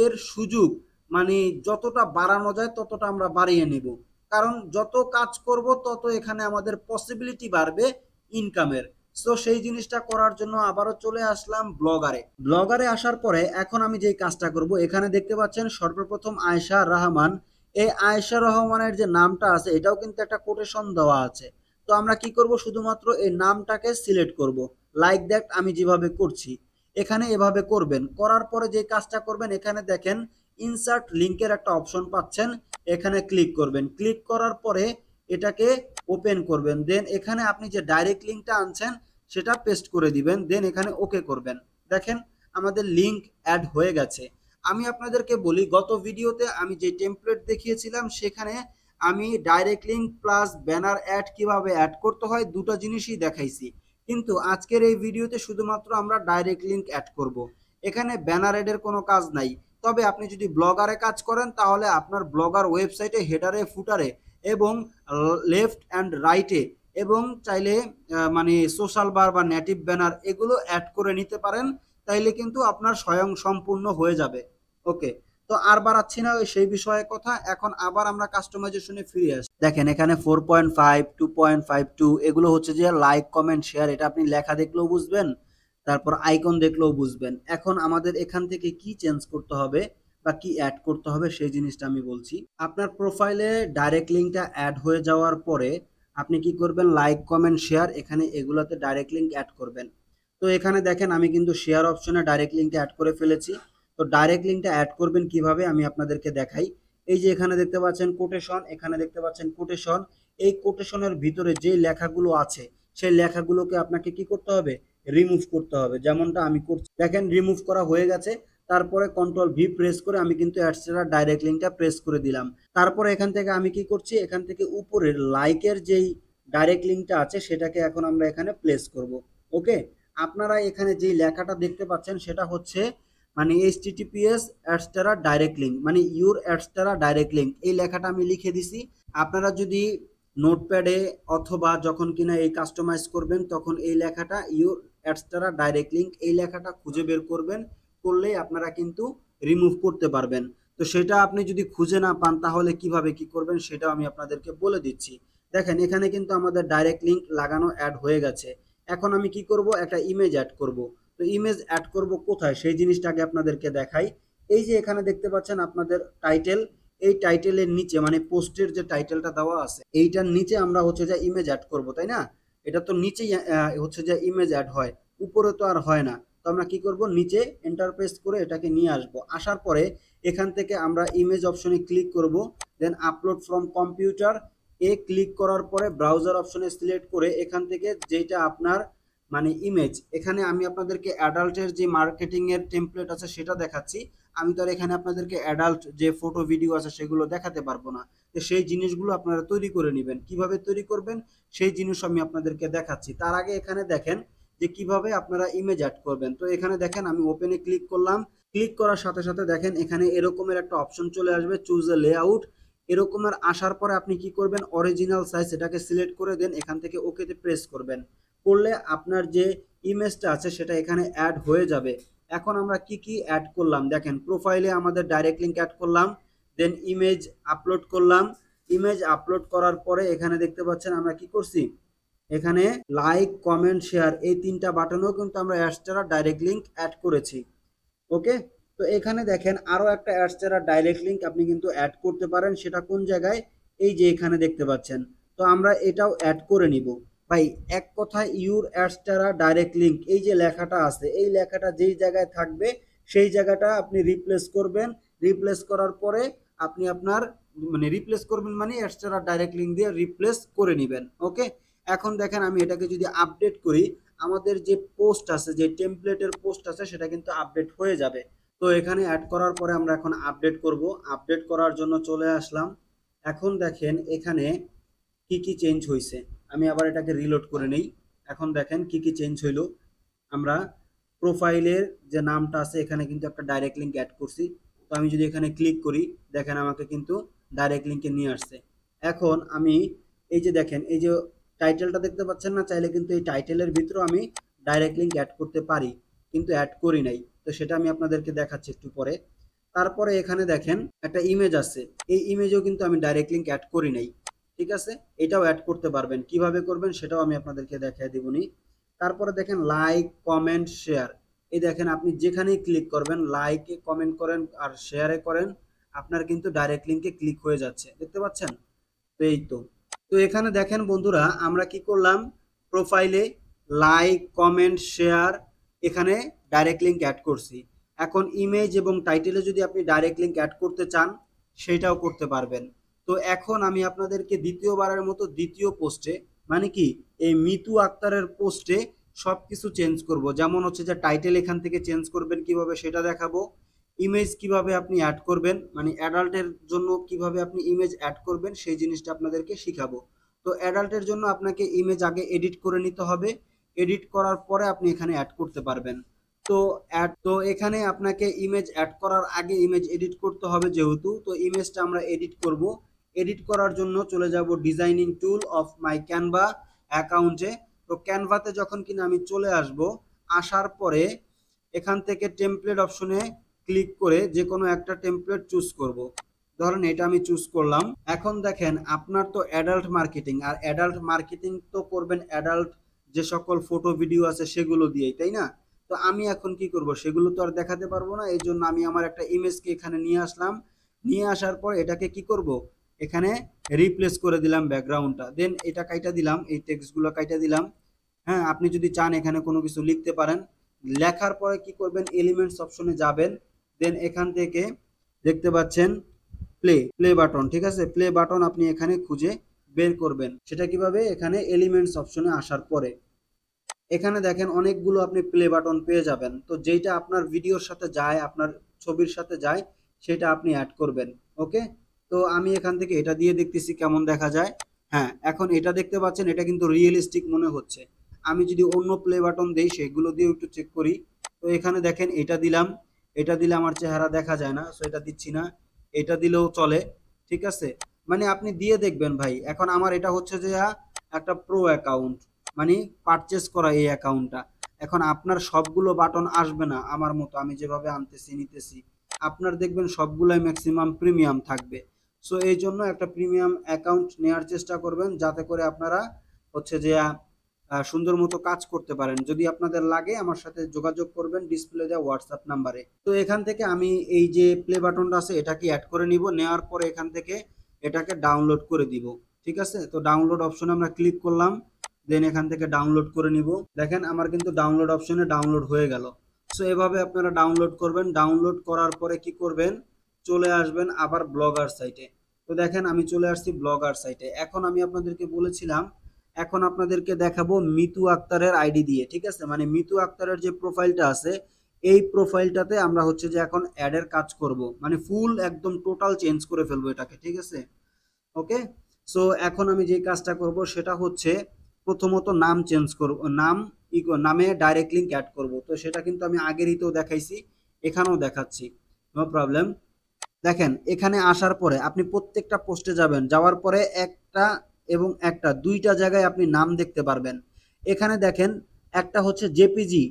এর সুযোগ মানে যতটা বাড়ানো যায় ততটা আমরা বাড়িয়ে নেব। কারণ যত কাজ করব তত এখানে আমাদের পসিবিলিটি বাড়বে ইনকামের। সো সেই জিনিসটা করার জন্য আবারও চলে আসলাম ব্লগারে। ব্লগারে আসার পরে এখন আমি যেই কাজটা করব, এখানে দেখতে পাচ্ছেন সর্বপ্রথম আয়েশা রহমান। এই আয়েশা রহমানের যে নামটা আছে এটাও কিন্তু একটা কোটেশন দেওয়া আছে। তো আমরা কি করব, শুধুমাত্র এই নামটাকে সিলেক্ট করব, লাইক দ্যাট আমি যেভাবে করছি এখানে এভাবে করবেন। করার পরে যে কাজটা করবেন, এখানে দেখেন ইনসার্ট লিংকের একটা অপশন পাচ্ছেন, এখানে ক্লিক করবেন। ক্লিক করার পরে এটাকে ওপেন করবেন, দেন এখানে আপনি যে ডাইরেক্ট লিঙ্কটা আনছেন সেটা পেস্ট করে দিবেন, দেন এখানে ওকে করবেন। দেখেন আমাদের লিঙ্ক অ্যাড হয়ে গেছে। আমি আপনাদেরকে বলি, গত ভিডিওতে আমি যে টেমপ্লেট দেখিয়েছিলাম সেখানে আমি direct link plus banner add কিভাবে অ্যাড করতে হয় দুটো জিনিসই দেখাইছি। কিন্তু আজকের এই ভিডিওতে শুধুমাত্র আমরা ডাইরেক্ট লিঙ্ক অ্যাড করব। এখানে ব্যানার অ্যাডের কোনো কাজ নাই। তবে আপনি যদি ব্লগারে কাজ করেন তাহলে আপনার ব্লগার ওয়েবসাইটে হেডারে ফুটারে এবং লেফট অ্যান্ড রাইটে এবং চাইলে মানে সোশ্যাল বার বা নেটিভ ব্যানার এগুলো অ্যাড করে নিতে পারেন, তাইলে কিন্তু আপনার স্বয়ং সম্পূর্ণ হয়ে যাবে। ওকে, তো আর বাড়াচ্ছি না সেই বিষয়ে কথা। এখন আবার আমরা কাস্টমাইজেশনে ফিরে আসি। দেখেন এখানে 4.5 2.52 এগুলো হচ্ছে যে লাইক কমেন্ট শেয়ার, এটা আপনি লেখা দেখলেও বুঝবেন, তারপর আইকন দেখলেও বুঝবেন। এখন আমাদের এখান থেকে কি চেঞ্জ করতে হবে বা কি অ্যাড করতে হবে সেই জিনিসটা আমি বলছি। আপনার প্রোফাইলে ডাইরেক্ট লিঙ্কটা অ্যাড হয়ে যাওয়ার পরে আপনি কি করবেন, লাইক কমেন্ট শেয়ার এখানে এগুলাতে ডাইরেক্ট লিঙ্ক অ্যাড করবেন। তো এখানে দেখেন আমি কিন্তু শেয়ার অপশনে ডাইরেক্ট লিঙ্কটা অ্যাড করে ফেলেছি। তো ডাইরেক্ট লিঙ্কটা অ্যাড করবেন কিভাবে আমি আপনাদেরকে দেখাই। এই যে এখানে দেখতে পাচ্ছেন কোটেশন, এখানে দেখতে পাচ্ছেন কোটেশন। এই কোটেশনের ভিতরে যে লেখাগুলো আছে সেই লেখাগুলোকে আপনাকে কি করতে হবে, রিমুভ করতে হবে, যেমনটা আমি করছি। দেখেন রিমুভ করা হয়ে গেছে। তারপরে কন্ট্রোল ভি প্রেস করে আমি কিন্তু অ্যাডসেরা ডাইরেক্ট লিঙ্কটা প্রেস করে দিলাম। তারপরে এখান থেকে আমি কি করছি, এখান থেকে উপরের লাইকের যেই ডাইরেক্ট লিঙ্কটা আছে সেটাকে এখন আমরা এখানে প্লেস করব। ওকে, আপনারা এখানে যেই লেখাটা দেখতে পাচ্ছেন সেটা হচ্ছে মানে https অ্যাডসেরা ডাইরেক্ট লিঙ্ক, মানে ইউর অ্যাডসেরা ডাইরেক্ট লিঙ্ক, এই লেখাটা আমি লিখে দিছি। আপনারা যদি নোটপ্যাডে অথবা যখন কিনা এই কাস্টমাইজ করবেন তখন এই লেখাটা ইউর অ্যাডসেরা ডাইরেক্ট লিঙ্ক এই লেখাটা খুঁজে বের করবেন, করলেই আপনারা কিন্তু রিমুভ করতে পারবেন। তো সেটা আপনি যদি খুঁজে না পান তাহলে কিভাবে কি করবেন সেটাও আমি আপনাদেরকে বলে দিচ্ছি। দেখেন এখানে কিন্তু আমাদের ডাইরেক্ট লিঙ্ক লাগানো অ্যাড হয়ে গেছে। এখন আমি কি করব, একটা ইমেজ অ্যাড করব। তো ইমেজ অ্যাড করব কোথায় সেই জিনিসটাকে আপনাদেরকে দেখাই। এই যে এখানে দেখতে পাচ্ছেন আপনাদের টাইটেল, এই টাইটেলের নিচে মানে পোস্টের যে টাইটেলটা দেওয়া আছে এইটার নিচে আমরা হচ্ছে যে ইমেজ অ্যাড করব, তাই না? এটা তো নিচেই হচ্ছে যে ইমেজ অ্যাড হয়, উপরে তো আর হয় না। তো আমরা কি করব, নিচে এন্টার প্রেস করে এটাকে নিয়ে আসব। আসার পরে এখান থেকে আমরা ইমেজ অপশনে ক্লিক করব, দেন আপলোড ফ্রম কম্পিউটার এ ক্লিক করার পরে ব্রাউজার অপশনে সিলেক্ট করে এখান থেকে যেটা আপনার মানে ইমেজ, এখানে আমি আপনাদেরকে অ্যাডাল্টের যে মার্কেটিং এর টেমপ্লেট আছে সেটা দেখাচ্ছি। আমি তো আর এখানে আপনাদেরকে অ্যাডাল্ট যে ফটো ভিডিও আছে সেগুলো দেখাতে পারবো না। তো সেই জিনিসগুলো আপনারা তৈরি করে নেবেন, কিভাবে তৈরি করবেন সেই জিনিস আমি আপনাদেরকে দেখাচ্ছি। তার আগে এখানে দেখেন যে কিভাবে আপনারা ইমেজ অ্যাড করবেন। তো এখানে দেখেন আমি ওপেনে ক্লিক করলাম, ক্লিক করার সাথে সাথে দেখেন এখানে এরকমের একটা অপশন চলে আসবে, চুজ এ লেআউট। এরকমের আসার পরে আপনি কি করবেন, অরিজিনাল সাইজ এটাকে সিলেক্ট করে দেন, এখান থেকে ওকেতে প্রেস করবেন। করলে আপনার যে ইমেজটা আছে সেটা এখানে অ্যাড হয়ে যাবে। এখন আমরা কি কি অ্যাড করলাম দেখেন, প্রোফাইলে আমাদের ডাইরেক্ট লিঙ্ক অ্যাড করলাম, দেন ইমেজ আপলোড করলাম। ইমেজ আপলোড করার পরে এখানে দেখতে পাচ্ছেন আমরা কি করছি, এখানে লাইক কমেন্ট শেয়ার এই তিনটা বাটনেও কিন্তু আমরা অ্যাডস্টারা ডাইরেক্ট লিঙ্ক অ্যাড করেছি। ওকে, তো এখানে দেখেন আরো একটা অ্যাডস্টারা ডাইরেক্ট লিঙ্ক আপনি কিন্তু অ্যাড করতে পারেন, সেটা কোন জায়গায়, এই যে এখানে দেখতে পাচ্ছেন। তো আমরা এটাও অ্যাড করে নিব ভাই। এক কথায় ইউর অ্যাডস্টারা ডাইরেক্ট লিঙ্ক এই যে লেখাটা আছে, এই লেখাটা যেই জায়গায় থাকবে সেই জায়গাটা আপনি রিপ্লেস করবেন। রিপ্লেস করার পরে আপনি আপনার মানে রিপ্লেস করবেন মানে অ্যাডস্টারা ডাইরেক্ট লিঙ্ক দিয়ে রিপ্লেস করে নেবেন। ওকে, এখন দেখেন আমি এটাকে যদি আপডেট করি, আমাদের যে পোস্ট আছে, যে টেমপ্লেটের পোস্ট আছে সেটা কিন্তু আপডেট হয়ে যাবে। তো এখানে অ্যাড করার পরে আমরা এখন আপডেট করব। আপডেট করার জন্য চলে আসলাম। এখন দেখেন এখানে কি কি চেঞ্জ হয়েছে, আমি আবার এটাকে রিলোড করে নেই। এখন দেখেন কি কি চেঞ্জ হইলো। আমরা প্রোফাইলের যে নামটা আছে এখানে কিন্তু একটা ডাইরেক্ট লিঙ্ক অ্যাড করছি। তো আমি যদি এখানে ক্লিক করি দেখেন আমাকে কিন্তু ডাইরেক্ট লিঙ্কে নিয়ে আসছে। এখন আমি এই যে দেখেন এই যে টাইটেলটা দেখতে পাচ্ছেন না, চাইলে কিন্তু এই টাইটেলের ভিতরেও আমি ডাইরেক্ট লিঙ্ক অ্যাড করতে পারি, কিন্তু অ্যাড করি নাই। তো সেটা আমি আপনাদেরকে দেখাচ্ছি একটু পরে। তারপরে এখানে দেখেন একটা ইমেজ আছে, এই ইমেজেও কিন্তু আমি ডাইরেক্ট লিঙ্ক অ্যাড করি নাই। ঠিক আছে, এটাও অ্যাড করতে পারবেন, কিভাবে করবেন সেটাও আমি আপনাদেরকে দেখিয়ে দিবনি। তারপরে দেখেন লাইক কমেন্ট শেয়ার, এই দেখেন আপনি যেখানেই ক্লিক করবেন, লাইকে কমেন্ট করেন আর শেয়ারে করেন, আপনার কিন্তু ডাইরেক্ট লিঙ্কে ক্লিক হয়ে যাচ্ছে, দেখতে পাচ্ছেন। তো এই তো, তো এখানে দেখেন বন্ধুরা আমরা কি করলাম, প্রোফাইলে লাইক কমেন্ট শেয়ার এখানে ডাইরেক্ট লিঙ্ক অ্যাড করছি। এখন ইমেজ এবং টাইটেলে যদি আপনি ডাইরেক্ট লিঙ্ক অ্যাড করতে চান সেটাও করতে পারবেন। তো এখন আমি আপনাদেরকে দ্বিতীয়বারের মতো দ্বিতীয় পোস্টে, মানে কি এই মিতু আক্তারের পোস্টে সব কিছু চেঞ্জ করব। যেমন হচ্ছে যে টাইটেল এখান থেকে চেঞ্জ করবেন কিভাবে সেটা দেখাবো, ইমেজ কিভাবে আপনি অ্যাড করবেন, মানে অ্যাডাল্টের জন্য কিভাবে আপনি ইমেজ অ্যাড করবেন সেই জিনিসটা আপনাদেরকে শিখাবো। তো অ্যাডাল্টের জন্য আপনাকে ইমেজ আগে এডিট করে নিতে হবে, এডিট করার পরে আপনি এখানে অ্যাড করতে পারবেন। তো এখানে আপনাকে ইমেজ অ্যাড করার আগে ইমেজ এডিট করতে হবে যেহেতু, তো ইমেজটা আমরা এডিট করব। এডিট করার জন্য চলে যাব designing tool of my Canva অ্যাকাউন্টে। তো ক্যানভাতে যখন কিনা আমি চলে আসব, আসার পরে এখান থেকে টেমপ্লেট অপশনে ক্লিক করে যে কোনো একটা টেমপ্লেট চুজ করব। ধরেন এটা আমি চুজ করলাম। এখন দেখেন আপনার তো অ্যাডাল্ট মার্কেটিং, আর অ্যাডাল্ট মার্কেটিং তো করবেন অ্যাডাল্ট যে সকল ফটো ভিডিও আছে সেগুলো দিয়েই, তাই না? তো আমি এখন কি করব, সেগুলো তো আর দেখাতে পারবো না, এই জন্য আমি আমার একটা ইমেজকে এখানে নিয়ে আসলাম। নিয়ে আসার পর এটাকে কি করব, এখানে রিপ্লেস করে দিলাম ব্যাকগ্রাউন্ডটা, দেন এটা কাইটা দিলাম, এই টেক্সটগুলো কাইটা দিলাম। হ্যাঁ, আপনি যদি চান এখানে কোনো কিছু লিখতে পারেন। লেখার পরে কি করবেন, এলিমেন্টস অপশনে যাবেন, দেন এখান থেকে দেখতে পাচ্ছেন প্লে প্লে বাটন, ঠিক আছে, প্লে বাটন আপনি এখানে খুঁজে বের করবেন। সেটা কিভাবে, এখানে এলিমেন্টস অপশনে আসার পরে এখানে দেখেন অনেকগুলো আপনি প্লে বাটন পেয়ে যাবেন। তো যেটা আপনার ভিডিওর সাথে যায়, আপনার ছবির সাথে যায়, সেটা আপনি অ্যাড করবেন। ওকে, তো আমি এখান থেকে এটা দিয়ে দেখতেছি কেমন দেখা যায়। হ্যাঁ, এখন এটা দেখতে পাচ্ছেন, এটা কিন্তু রিয়েলিস্টিক মনে হচ্ছে। আমি যদি অন্য প্লে বাটন দেই সেগুলো দিয়ে একটু চেক করি। তো এখানে দেখেন এটা দিলাম, এটা দিলে আমার চেহারা দেখা যায় না, সো এটা দিচ্ছি না। এটা দিলেও চলে, ঠিক আছে। মানে আপনি দিয়ে দেখবেন ভাই। এখন আমার এটা হচ্ছে যে একটা প্রো অ্যাকাউন্ট, মানে পারচেস করা এই অ্যাকাউন্টটা। এখন আপনার সবগুলো বাটন আসবে না আমার মতো, আমি যেভাবে আনতেছি নিতেছি, আপনার দেখবেন সবগুলাই ম্যাক্সিমাম প্রিমিয়াম থাকবে। সো এই জন্য একটা প্রিমিয়াম অ্যাকাউন্ট নেওয়ার চেষ্টা করবেন, যাতে করে আপনারা হচ্ছে যে সুন্দর মতো কাজ করতে পারেন। যদি আপনাদের লাগে আমার সাথে যোগাযোগ করবেন ডিসপ্লে দেওয়া হোয়াটসঅ্যাপ নাম্বারে। তো এখান থেকে আমি এই যে প্লে বাটনটা আছে এটাকে অ্যাড করে নিব, নেওয়ার পরে এখান থেকে এটাকে ডাউনলোড করে দিব। ঠিক আছে, তো ডাউনলোড অপশনে আমরা ক্লিক করলাম, দেন এখান থেকে ডাউনলোড করে নিব। দেখেন আমার কিন্তু ডাউনলোড অপশনে ডাউনলোড হয়ে গেল। সো এভাবে আপনারা ডাউনলোড করবেন। ডাউনলোড করার পরে কি করবেন, চলে আসবেন আবার ব্লগার সাইটে। তো দেখেন আমি চলে আসছি ব্লগার সাইটে। এখন আমি আপনাদেরকে বলেছিলাম, এখন আপনাদেরকে দেখাবো মিতু আক্তারের আইডি দিয়ে, ঠিক আছে, মানে মিতু আক্তারের যে প্রোফাইলটা আছে এই প্রোফাইলটাতে আমরা হচ্ছে যে এখন অ্যাডের কাজ করব, মানে ফুল একদম টোটাল চেঞ্জ করে ফেলবো এটাকে, ঠিক আছে। ওকে, সো এখন আমি যে কাজটা করব সেটা হচ্ছে প্রথমত নাম চেঞ্জ করব, নামে ডাইরেক্ট লিঙ্ক অ্যাড করব। তো সেটা কিন্তু আমি আগের ইতেও দেখাইছি, এখানেও দেখাচ্ছি, নো প্রবলেম। দেখেন এখানে আসার পরে আপনি প্রত্যেকটা পোস্টে যাবেন, যাওয়ার পরে একটা এবং একটা দুইটা জায়গায় আপনি নাম দেখতে পারবেন। এখানে দেখেন একটা হচ্ছে জেপিজি,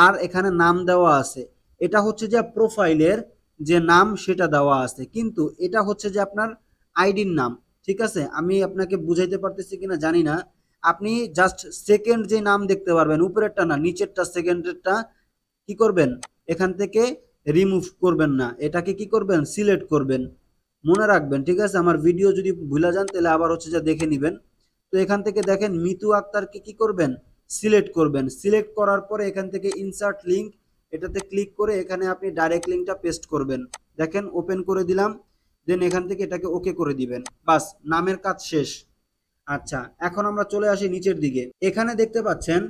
আর এখানে নাম দেওয়া আছে। এটা হচ্ছে যে প্রোফাইলের যে নাম সেটা দেওয়া আছে, কিন্তু এটা হচ্ছে যে আপনার আইডির নাম। ঠিক আছে, আমি আপনাকে বুঝাইতে পারতেছি কিনা জানি না। আপনি জাস্ট সেকেন্ড যে নাম দেখতে পারবেন, উপরেরটা না নিচেরটা, সেকেন্ডেরটা কি করবেন, এখান থেকে রিমুভ করবেন না, এটাকে কি করবেন, সিলেক্ট করবেন। মনে রাখবেন, ঠিক আছে? আমার ভিডিও যদি ভুলে যান তাহলে আবার হচ্ছে যে দেখে নেবেন। তো এখান থেকে দেখেন মিতু আক্তারকে কি করবেন, সিলেক্ট করবেন। সিলেক্ট করার পরে এখান থেকে ইনসার্ট লিঙ্ক, এটাতে ক্লিক করে এখানে আপনি ডাইরেক্ট লিঙ্কটা পেস্ট করবেন। দেখেন ওপেন করে দিলাম, দেন এখান থেকে এটাকে ওকে করে দিবেন। বাস, নামের কাজ শেষ। আচ্ছা, এখন আমরা চলে আসি নিচের দিকে। এখানে দেখতে পাচ্ছেন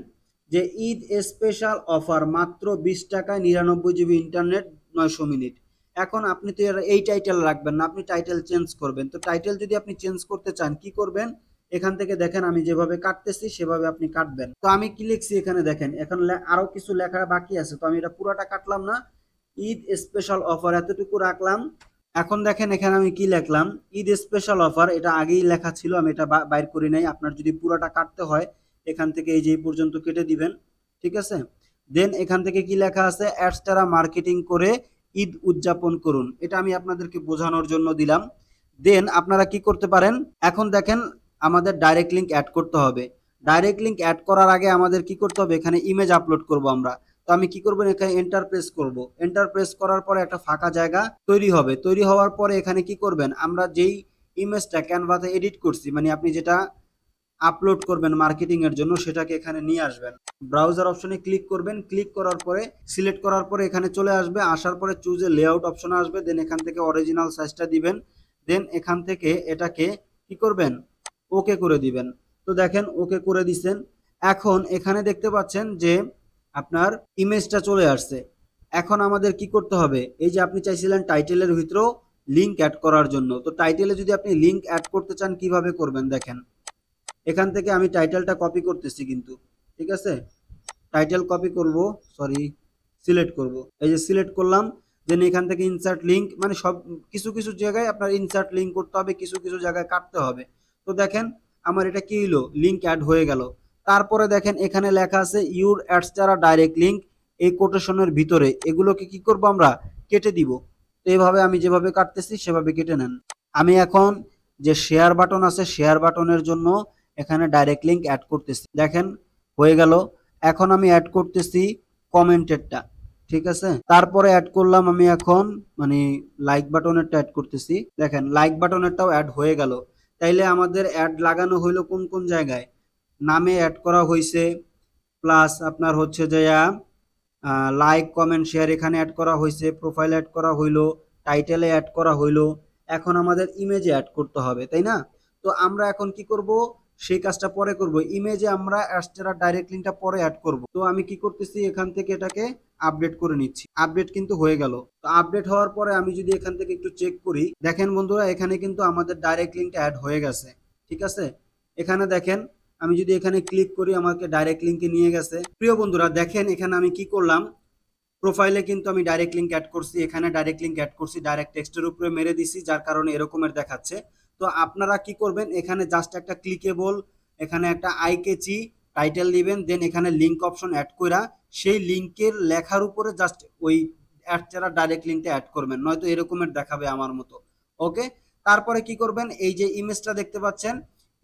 যে ঈদ স্পেশাল অফার, মাত্র 20 টাকায় 99 জিবি ইন্টারনেট, 900 মিনিট। এখন আপনি তো এই টাইটেল রাখবেন না, আপনি টাইটেল চেঞ্জ করবেন। তো টাইটেল যদি আপনি চেঞ্জ করতে চান কি করবেন, এখান থেকে দেখেন আমি যেভাবে কাটতেছি সেভাবে আপনি কাটবেন। তো আমি কি লিখছি এখানে দেখেন, এখন আরো কিছু লেখা বাকি আছে, তো আমি এটা পুরোটা কাটলাম না, ঈদ স্পেশাল অফার এতটুকু রাখলাম। এখন দেখেন এখানে আমি কি লিখলাম, ঈদ স্পেশাল অফার, এটা আগেই লেখা ছিল, আমি এটা বাইর করি নাই। আপনার যদি পুরোটা কাটতে হয় এখান থেকে এই যে এই পর্যন্ত কেটে দিবেন। ঠিক আছে, দেন এখান থেকে কি লেখা আছে, অ্যাডস দ্বারা মার্কেটিং করে ঈদ উদযাপন করুন, এটা আমি আপনাদেরকে বোঝানোর জন্য দিলাম। দেন আপনারা কি করতে পারেন, এখন দেখেন আমাদের ডাইরেক্ট লিঙ্ক অ্যাড করতে হবে। ডাইরেক্ট লিঙ্ক অ্যাড করার আগে আমাদের কি করতে হবে, এখানে ইমেজ আপলোড করব আমরা। তো আমি কি করব, এখানে এন্টার প্রেস করব। এন্টার প্রেস করার পরে একটা ফাঁকা জায়গা তৈরি হবে। তৈরি হওয়ার পরে এখানে কি করবেন, আমরা যেই ইমেজটা ক্যানভাতে এডিট করছি, মানে আপনি যেটা আপলোড করবেন মার্কেটিং এর জন্য, সেটাকে এখানে নিয়ে আসবেন। ব্রাউজার অপশনে ক্লিক করবেন, ক্লিক করার পরে সিলেক্ট করার পরে এখানে চলে আসবে, আসার পরে চুজ এ লেআউট অপশন আসবে, দেন এখান থেকে অরিজিনাল সাইজটা দিবেন। দেন এখান থেকে এটাকে কি করবেন, ওকে করে দিবেন। তো দেখেন ওকে করে দিছেন। এখন এখানে দেখতে পাচ্ছেন যে আপনার ইমেজটা চলে আসছে। এখন আমাদের কি করতে হবে, এই যে আপনি চাইছিলেন টাইটেলের ভিতরেও লিঙ্ক অ্যাড করার জন্য, তো টাইটেলে যদি আপনি লিঙ্ক অ্যাড করতে চান কিভাবে করবেন দেখেন। এখান থেকে আমি টাইটেলটা কপি করতেছি কিন্তু, ঠিক আছে? টাইটেল কপি করব, সরি সিলেক্ট করব, এই যে সিলেক্ট করলাম। দেন এখান থেকে ইনসার্ট লিঙ্ক, মানে সব কিছু কিছু জায়গায় আপনার ইনসার্ট লিঙ্ক করতে হবে, কিছু কিছু জায়গায় কাটতে হবে। তো দেখেন আমার এটা কি হলো, লিঙ্ক অ্যাড হয়ে গেল। তারপরে দেখেন এখানে লেখা আছে ইউর অ্যাডস দ্বারা ডাইরেক্ট লিঙ্ক, এই কোটেশনের ভিতরে এগুলোকে কি করব, আমরা কেটে দিব। তো এইভাবে আমি যেভাবে কাটতেছি সেভাবে কেটে নেন। আমি এখন যে শেয়ার বাটন আছে, শেয়ার বাটনের জন্য এখানে ডাইরেক্ট লিঙ্ক অ্যাড করতেছি, দেখেন হয়ে গেল। এখন আমি অ্যাড করতেছি কমেন্টেরটা, ঠিক আছে? তারপরে অ্যাড করলাম আমি এখন, মানে লাইক বাটনেরটা অ্যাড করতেছি, দেখেন লাইক বাটনেরটাও অ্যাড হয়ে গেল। তাইলে আমাদের অ্যাড লাগানো হইলো কোন কোন জায়গায়, নামে অ্যাড করা হয়েছে, প্লাস আপনার হচ্ছে যে লাইক কমেন্ট শেয়ার এখানে অ্যাড করা হয়েছে, প্রোফাইল অ্যাড করা হইলো, টাইটেলে অ্যাড করা হইলো। এখন আমাদের ইমেজে অ্যাড করতে হবে, তাই না? তো আমরা এখন কি করব, সেই কাজটা পরে করব। ইমেজে আমরা অ্যাডস্টারা ডাইরেক্ট লিঙ্কটা পরে অ্যাড করব। তো আমি কি করতেছি, এখান থেকে এটাকে আপডেট করে নিচ্ছি। আপডেট কিন্তু হয়ে গেল। তো আপডেট হওয়ার পরে আমি যদি এখান থেকে একটু চেক করি, দেখেন বন্ধুরা এখানে কিন্তু আমাদের ডাইরেক্ট লিঙ্কটা অ্যাড হয়ে গেছে, ঠিক আছে? এখানে দেখেন আমি যদি এখানে ক্লিক করি আমাকে ডাইরেক্ট লিঙ্কে নিয়ে গেছে। প্রিয় বন্ধুরা দেখেন এখানে আমি কি করলাম, প্রোফাইলে কিন্তু আমি ডাইরেক্ট লিঙ্ক অ্যাড করছি, এখানে ডাইরেক্ট লিঙ্ক অ্যাড করছি, ডাইরেক্ট টেক্সটের উপরে মেরে দিছি, যার কারণে এরকমের দেখাচ্ছে। তো আপনারা কি করবেন, এখানে জাস্ট একটা ক্লিকেবল, এখানে একটা আই ক্যাচি টাইটেল দিবেন, দেন এখানে লিঙ্ক অপশন অ্যাড কইরা সেই লিঙ্কের লেখার উপরে জাস্ট ওই অ্যাড ছাড়া ডাইরেক্ট লিঙ্কটা অ্যাড করবেন, নয়তো এরকমের দেখাবে আমার মতো। ওকে, তারপরে কি করবেন, এই যে ইমেজটা দেখতে পাচ্ছেন,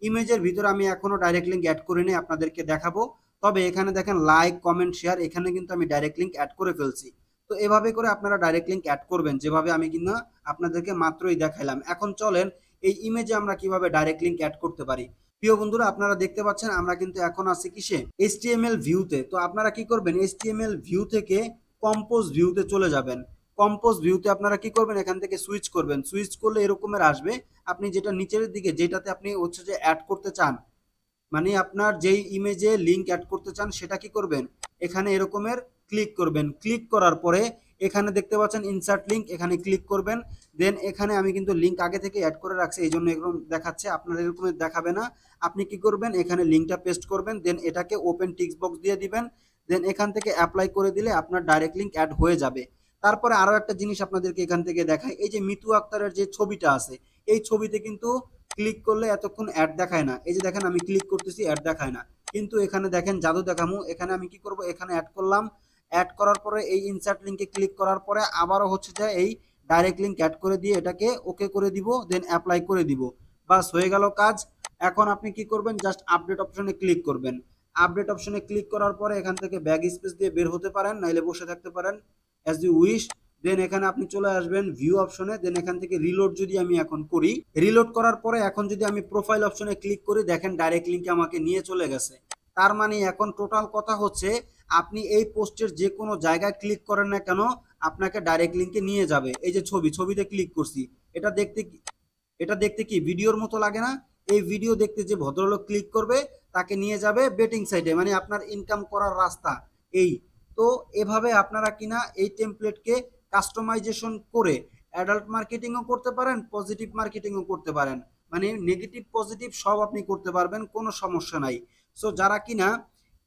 ইমেজের ভিতরে আমি এখনো ডাইরেক্ট লিঙ্ক অ্যাড করিনি, আপনাদেরকে দেখাবো। তবে এখানে দেখেন লাইক কমেন্ট শেয়ার, এখানে কিন্তু আমি ডাইরেক্ট লিঙ্ক অ্যাড করে ফেলছি। তো এভাবে করে আপনারা ডাইরেক্ট লিঙ্ক অ্যাড করবেন, যেভাবে আমি কিন্তু আপনাদেরকে মাত্রই দেখাইলাম। এখন চলেন এই ইমেজে আমরা কিভাবে ডাইরেক্ট লিঙ্ক অ্যাড করতে পারি। প্রিয় বন্ধুরা আপনারা দেখতে পাচ্ছেন আমরা কিন্তু এখন আছি কিসে, HTML ভিউতে। তো আপনারা কি করবেন, HTML ভিউ থেকে কম্পোজ ভিউতে চলে যাবেন। কম্পোজ ভিউতে আপনারা কি করবেন, এখান থেকে সুইচ করবেন। সুইচ করলে এরকমের আসবে, আপনি যেটা নিচের দিকে যেটাতে আপনি হচ্ছে যে অ্যাড করতে চান, মানে আপনার যেই ইমেজে লিঙ্ক অ্যাড করতে চান সেটা কি করবেন, এখানে এরকমের ক্লিক করবেন। ক্লিক করার পরে এখানে দেখতে পাচ্ছেন ইনসার্ট লিঙ্ক, এখানে ক্লিক করবেন। দেন এখানে আমি কিন্তু লিঙ্ক আগে থেকে অ্যাড করে রাখছি, এই জন্য এরকম দেখাচ্ছে, আপনার এরকমের দেখাবে না। আপনি কি করবেন, এখানে লিঙ্কটা পেস্ট করবেন, দেন এটাকে ওপেন টিক্স বক্স দিয়ে দিবেন। দেন এখান থেকে অ্যাপ্লাই করে দিলে আপনার ডাইরেক্ট লিঙ্ক অ্যাড হয়ে যাবে। তারপরে আরও একটা জিনিস আপনাদেরকে এখান থেকে দেখাই, এই যে মিতু আক্তারের যে ছবিটা আছে, এই ছবিতে কিন্তু ক্লিক করলে এতক্ষণ অ্যাড দেখায় না। এই যে দেখেন আমি ক্লিক করতেছি, অ্যাড দেখায় না, কিন্তু এখানে দেখেন জাদু দেখামু, এখানে আমি কি করব, এখানে অ্যাড করলাম, অ্যাড করার পরে এই ইনসার্ট লিঙ্কে ক্লিক করার পরে আবারও হচ্ছে যে এই ডাইরেক্ট লিঙ্ক অ্যাড করে দিয়ে এটাকে ওকে করে দিব, দেন অ্যাপ্লাই করে দিব, বাস হয়ে গেল কাজ। এখন আপনি কি করবেন, জাস্ট আপডেট অপশনে ক্লিক করবেন। আপডেট অপশনে ক্লিক করার পরে এখান থেকে ব্যাক স্পেস দিয়ে বের হতে পারেন, নাইলে বসে থাকতে পারেন, অ্যাজ ইউ উইশ। দেন এখানে আপনি চলে আসবেন ভিউ অপশনে, দেন এখান থেকে রিলোড যদি আমি এখন করি, রিলোড করার পরে এখন যদি আমি প্রোফাইল অপশনে ক্লিক করি, দেখেন ডাইরেক্ট লিঙ্কে আমাকে নিয়ে চলে গেছে। তার মানে এখন টোটাল কথা হচ্ছে আপনি এই পোস্টের যে কোনো জায়গায় ক্লিক করেন না কেন আপনাকে ডাইরেক্ট লিঙ্কে নিয়ে যাবে। এই যে ছবিতে ক্লিক করছি, এটা দেখতে কি ভিডিওর মতো লাগে না? এই ভিডিও দেখতে যে ভদ্রলোক ক্লিক করবে তাকে নিয়ে যাবে বেটিং সাইটে, মানে আপনার ইনকাম করার রাস্তা এই। তো এভাবে আপনারা কিনা এই টেমপ্লেটকে কাস্টমাইজেশন করে অ্যাডাল্ট মার্কেটিংও করতে পারেন, পজিটিভ মার্কেটিংও করতে পারেন, মানে নেগেটিভ পজিটিভ সব আপনি করতে পারবেন, কোনো সমস্যা নাই। সো যারা কিনা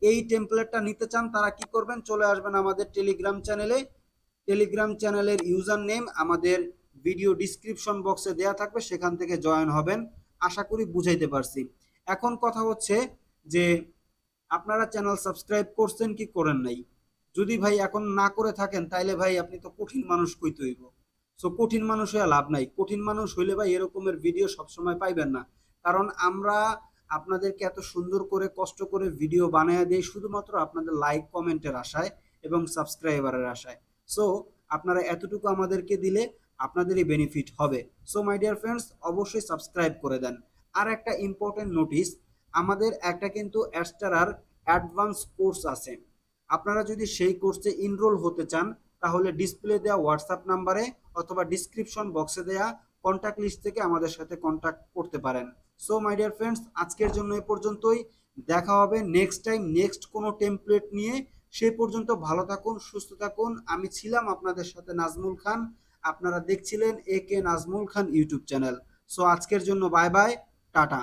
এই টেমপ্লেটটা নিতে চান তারা কি করবেন, চলে আসবেন আমাদের টেলিগ্রাম চ্যানেলে। টেলিগ্রাম চ্যানেলের ইউজার নেম আমাদের ভিডিও ডিসক্রিপশন বক্সে দেয়া থাকবে, সেখান থেকে জয়েন হবেন। আশা করি বুঝাইতে পারছি। এখন কথা হচ্ছে যে আপনারা চ্যানেল সাবস্ক্রাইব করছেন কি করেন নাই? যদি ভাই এখন না করে থাকেন তাইলে ভাই আপনি তো কঠিন মানুষ কইতে হইব। সো কঠিন মানুষ হয়ে লাভ নাই, কঠিন মানুষ হইলে ভাই এরকমের ভিডিও সবসময় পাইবেন না। কারণ আমরা আপনাদেরকে এত সুন্দর করে কষ্ট করে ভিডিও বানায় দেই শুধুমাত্র আপনাদের লাইক কমেন্টের আশায় এবং সাবস্ক্রাইবারের আশায়। সো আপনারা এতটুকু আমাদেরকে দিলে আপনাদেরই বেনিফিট হবে। সো মাই ডিয়ার ফ্রেন্ডস, অবশ্যই সাবস্ক্রাইব করে দেন। আর একটা ইম্পর্টেন্ট নোটিস, আমাদের একটা কিন্তু অ্যাডস্টারার অ্যাডভান্স কোর্স আছে। আপনারা যদি সেই কোর্সে এনরোল হতে চান তাহলে ডিসপ্লে দেওয়া হোয়াটসঅ্যাপ নাম্বারে অথবা ডিসক্রিপশন বক্সে দেওয়া কন্ট্যাক্ট লিস্ট থেকে আমাদের সাথে কন্ট্যাক্ট করতে পারেন। সো মাই ডিয়ার ফ্রেন্ডস, আজকের জন্য এ পর্যন্তই। দেখা হবে নেক্সট টাইম নেক্সট কোনো টেমপ্লেট নিয়ে। সেই পর্যন্ত ভালো থাকুন, সুস্থ থাকুন। আমি ছিলাম আপনাদের সাথে নাজমুল খান, আপনারা দেখছিলেন AK নাজমুল খান ইউটিউব চ্যানেল। সো আজকের জন্য বাই বাই, টাটা।